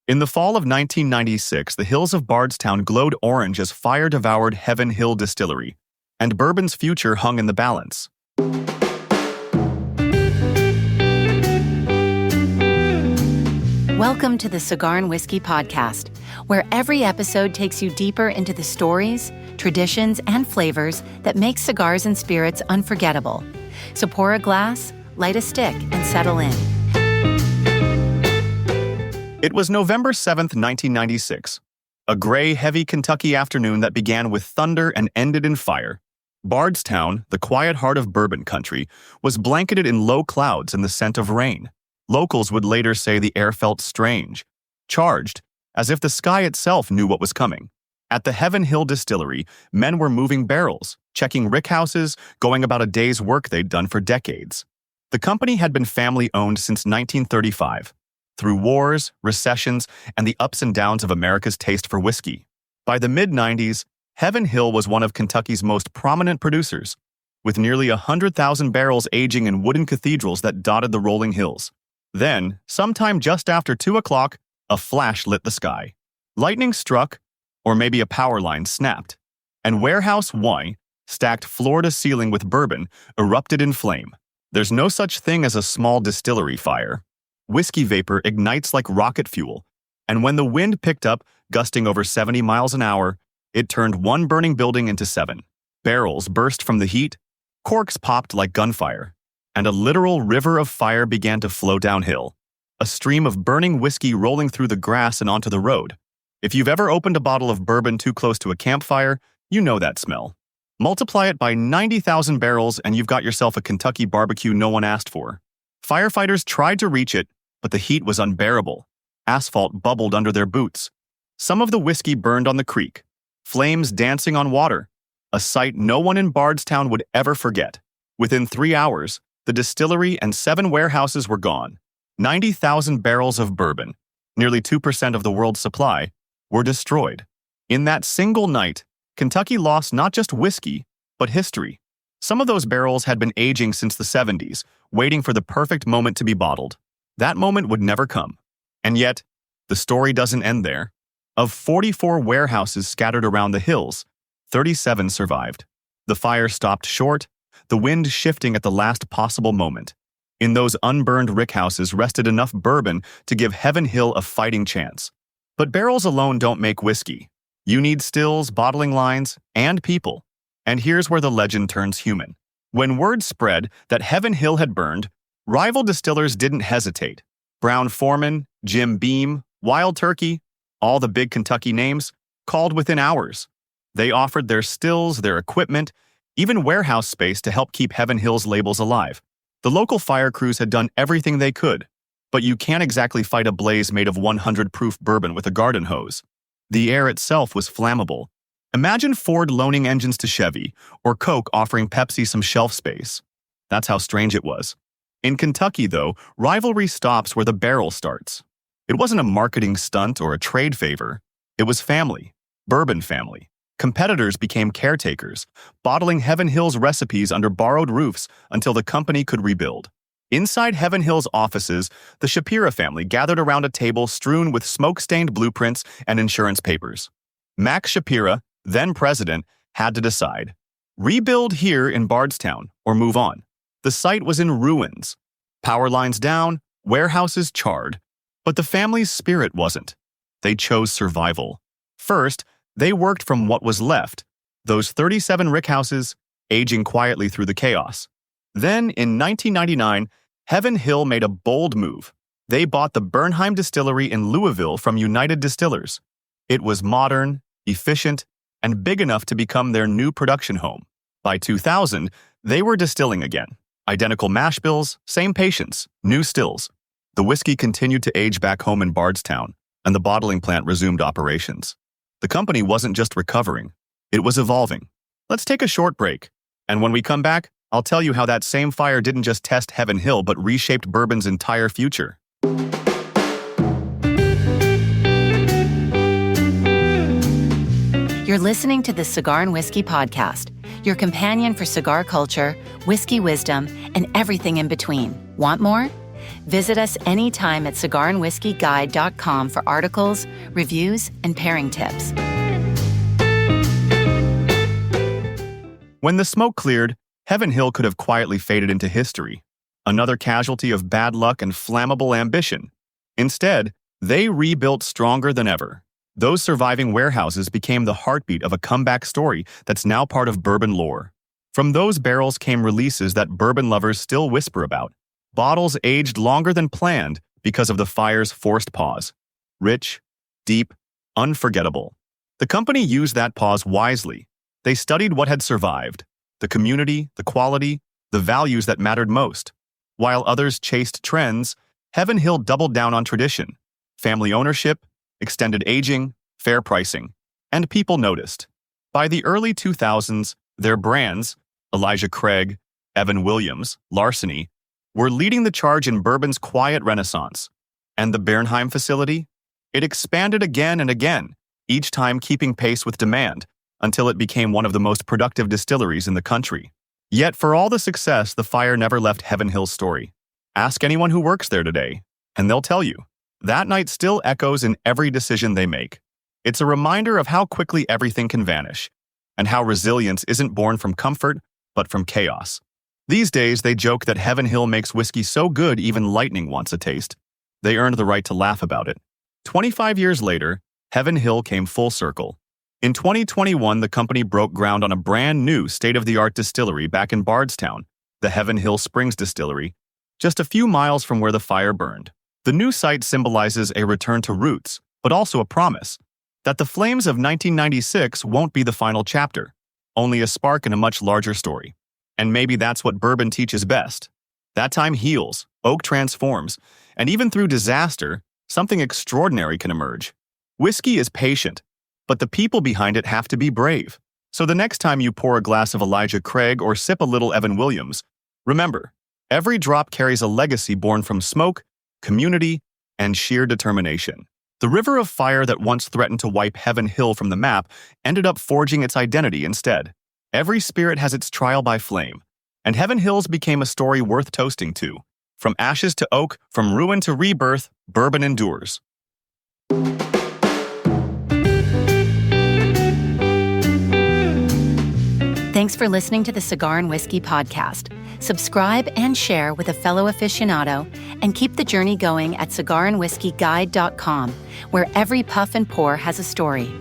In the fall of 1996, the hills of Bardstown glowed orange as fire devoured Hill Distillery, and bourbon's future hung in the balance. Welcome to the Cigar and Whiskey Podcast, where every episode takes you deeper into the stories, traditions, and flavors that make cigars and spirits unforgettable. So pour a glass, light a stick, and settle in. It was November 7th, 1996, a gray, heavy Kentucky afternoon that began with thunder and ended in fire. Bardstown, the quiet heart of bourbon country, was blanketed in low clouds and the scent of rain. Locals would later say the air felt strange, charged, as if the sky itself knew what was coming. At the Hill Distillery, men were moving barrels, checking rickhouses, going about a day's work they'd done for decades. The company had been family-owned since 1935, through wars, recessions, and the ups and downs of America's taste for whiskey. By the mid-90s, Hill was one of Kentucky's most prominent producers, with nearly 100,000 barrels aging in wooden cathedrals that dotted the rolling hills. Then, sometime just after 2 o'clock, a flash lit the sky. Lightning struck, or maybe a power line snapped, and Warehouse 1, stacked floor-to-ceiling with bourbon, erupted in flame. There's no such thing as a small distillery fire. Whiskey vapor ignites like rocket fuel, and when the wind picked up, gusting over 70 miles an hour, it turned one burning building into 7. Barrels burst from the heat, corks popped like gunfire, and a literal river of fire began to flow downhill, a stream of burning whiskey rolling through the grass and onto the road. If you've ever opened a bottle of bourbon too close to a campfire, you know that smell. Multiply it by 90,000 barrels and you've got yourself a Kentucky barbecue no one asked for. Firefighters tried to reach it, but the heat was unbearable. Asphalt bubbled under their boots. Some of the whiskey burned on the creek, flames dancing on water, a sight no one in Bardstown would ever forget. Within 3 hours, the distillery and 7 warehouses were gone. 90,000 barrels of bourbon, nearly 2% of the world's supply, were destroyed. In that single night, Kentucky lost not just whiskey, but history. Some of those barrels had been aging since the 70s, waiting for the perfect moment to be bottled. That moment would never come. And yet, the story doesn't end there. Of 44 warehouses scattered around the hills, 37 survived. The fire stopped short, the wind shifting at the last possible moment. In those unburned rickhouses rested enough bourbon to give Hill a fighting chance. But barrels alone don't make whiskey. You need stills, bottling lines, and people. And here's where the legend turns human. When word spread that Hill had burned, rival distillers didn't hesitate. Brown-Forman, Jim Beam, Wild Turkey, all the big Kentucky names, called within hours. They offered their stills, their equipment, even warehouse space to help keep Hill's labels alive. The local fire crews had done everything they could, but you can't exactly fight a blaze made of 100-proof bourbon with a garden hose. The air itself was flammable. Imagine Ford loaning engines to Chevy, or Coke offering Pepsi some shelf space. That's how strange it was. In Kentucky, though, rivalry stops where the barrel starts. It wasn't a marketing stunt or a trade favor. It was family, bourbon family. Competitors became caretakers, bottling Hill's recipes under borrowed roofs until the company could rebuild. Inside Hill's offices, the Shapira family gathered around a table strewn with smoke-stained blueprints and insurance papers. Max Shapira, then president, had to decide: rebuild here in Bardstown or move on. The site was in ruins. Power lines down, warehouses charred. But the family's spirit wasn't. They chose survival. First, they worked from what was left, those 37 rickhouses, aging quietly through the chaos. Then, in 1999, Hill made a bold move. They bought the Bernheim Distillery in Louisville from United Distillers. It was modern, efficient, and big enough to become their new production home. By 2000, they were distilling again. Identical mash bills, same patience, new stills. The whiskey continued to age back home in Bardstown, and the bottling plant resumed operations. The company wasn't just recovering, it was evolving. Let's take a short break, and when we come back, I'll tell you how that same fire didn't just test Hill but reshaped bourbon's entire future. You're listening to the Cigar and Whiskey Podcast, your companion for cigar culture, whiskey wisdom, and everything in between. Want more? Visit us anytime at cigarandwhiskeyguide.com for articles, reviews, and pairing tips. When the smoke cleared, Heaven Hill could have quietly faded into history, another casualty of bad luck and flammable ambition. Instead, they rebuilt stronger than ever. Those surviving warehouses became the heartbeat of a comeback story that's now part of bourbon lore. From those barrels came releases that bourbon lovers still whisper about. Bottles aged longer than planned because of the fire's forced pause. Rich, deep, unforgettable. The company used that pause wisely. They studied what had survived, the community, the quality, the values that mattered most. While others chased trends, Heaven Hill doubled down on tradition, family ownership, extended aging, fair pricing, and people noticed. By the early 2000s, their brands, Elijah Craig, Evan Williams, Larceny, were leading the charge in bourbon's quiet renaissance. And the Bernheim facility? It expanded again and again, each time keeping pace with demand, until it became one of the most productive distilleries in the country. Yet for all the success, the fire never left Heaven Hill's story. Ask anyone who works there today, and they'll tell you. That night still echoes in every decision they make. It's a reminder of how quickly everything can vanish, and how resilience isn't born from comfort, but from chaos. These days, they joke that Heaven Hill makes whiskey so good even lightning wants a taste. They earned the right to laugh about it. 25 years later, Heaven Hill came full circle. In 2021, the company broke ground on a brand new state-of-the-art distillery back in Bardstown, the Heaven Hill Springs Distillery, just a few miles from where the fire burned. The new site symbolizes a return to roots, but also a promise that the flames of 1996 won't be the final chapter, only a spark in a much larger story. And maybe that's what bourbon teaches best. That time heals, oak transforms, and even through disaster, something extraordinary can emerge. Whiskey is patient, but the people behind it have to be brave. So the next time you pour a glass of Elijah Craig or sip a little Evan Williams, remember, every drop carries a legacy born from smoke, community, and sheer determination. The river of fire that once threatened to wipe Heaven Hill from the map ended up forging its identity instead. Every spirit has its trial by flame, and Heaven Hills became a story worth toasting to. From ashes to oak, from ruin to rebirth, bourbon endures. Thanks for listening to the Cigar and Whiskey Podcast. Subscribe and share with a fellow aficionado, and keep the journey going at cigarandwhiskeyguide.com, where every puff and pour has a story.